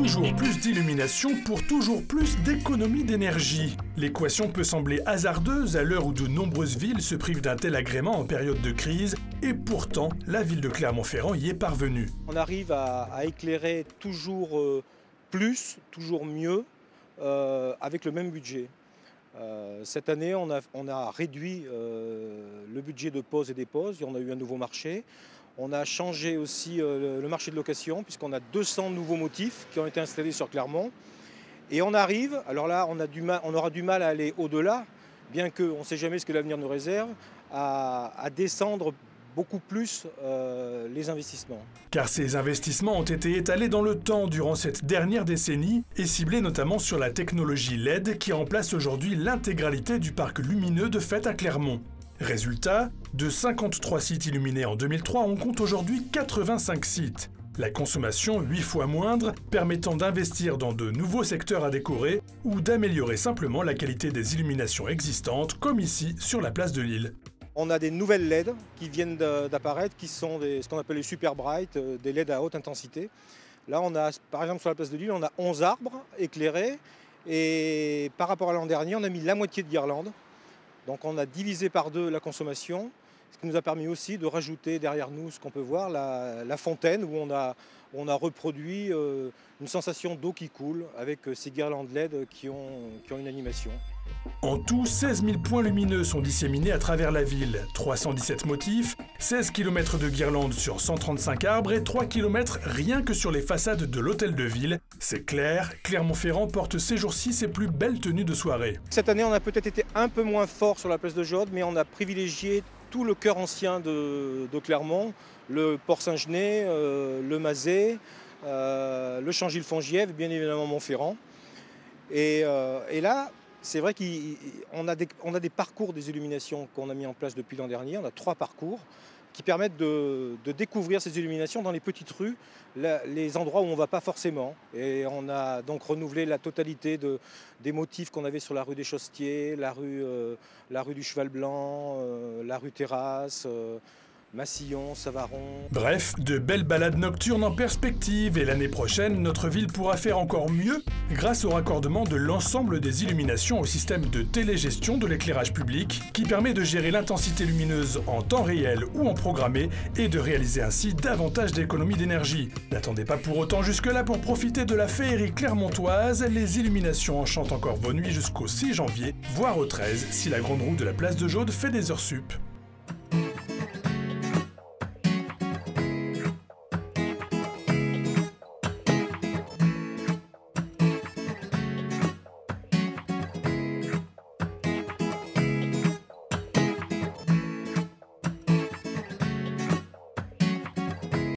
Toujours plus d'illumination pour toujours plus d'économie d'énergie. L'équation peut sembler hasardeuse à l'heure où de nombreuses villes se privent d'un tel agrément en période de crise, et pourtant, la ville de Clermont-Ferrand y est parvenue. On arrive à éclairer toujours plus, toujours mieux, avec le même budget. Cette année, on a réduit le budget de pose et dépose, on a eu un nouveau marché. On a changé aussi le marché de location, puisqu'on a 200 nouveaux motifs qui ont été installés sur Clermont. Et on arrive, alors là, on aura du mal à aller au-delà, bien qu'on ne sait jamais ce que l'avenir nous réserve, à descendre beaucoup plus les investissements. Car ces investissements ont été étalés dans le temps durant cette dernière décennie et ciblés notamment sur la technologie LED qui remplace aujourd'hui l'intégralité du parc lumineux de fait à Clermont. Résultat, de 53 sites illuminés en 2003, on compte aujourd'hui 85 sites. La consommation 8 fois moindre, permettant d'investir dans de nouveaux secteurs à décorer ou d'améliorer simplement la qualité des illuminations existantes, comme ici sur la place de Lille. On a des nouvelles LED qui viennent d'apparaître, qui sont ce qu'on appelle les super bright, des LED à haute intensité. Là, on a, par exemple, sur la place de Lille, on a 11 arbres éclairés. Et par rapport à l'an dernier, on a mis la moitié de guirlandes. Donc on a divisé par 2 la consommation, ce qui nous a permis aussi de rajouter derrière nous ce qu'on peut voir, la fontaine, où on a reproduit une sensation d'eau qui coule avec ces guirlandes LED qui ont une animation. En tout, 16 000 points lumineux sont disséminés à travers la ville, 317 motifs, 16 km de guirlandes sur 135 arbres et 3 km rien que sur les façades de l'hôtel de ville. C'est clair, Clermont-Ferrand porte ces jours-ci ses plus belles tenues de soirée. Cette année, on a peut-être été un peu moins fort sur la place de Jaude, mais on a privilégié tout le cœur ancien de Clermont, le Port Saint-Genès, le Mazet, le Changy-le-Fongièvre, bien évidemment Montferrand. Et là, c'est vrai qu'on a des parcours des illuminations qu'on a mis en place depuis l'an dernier. On a 3 parcours qui permettent de découvrir ces illuminations dans les petites rues, les endroits où on ne va pas forcément. Et on a donc renouvelé la totalité des motifs qu'on avait sur la rue des Chostiers, la rue du Cheval Blanc, la rue Terrasse, Massillon, Savaron. Bref, de belles balades nocturnes en perspective et l'année prochaine, notre ville pourra faire encore mieux grâce au raccordement de l'ensemble des illuminations au système de télégestion de l'éclairage public qui permet de gérer l'intensité lumineuse en temps réel ou en programmé et de réaliser ainsi davantage d'économies d'énergie. N'attendez pas pour autant jusque-là pour profiter de la féerie clermontoise, les illuminations enchantent encore vos nuits jusqu'au 6 janvier, voire au 13 si la grande roue de la place de Jaude fait des heures sup.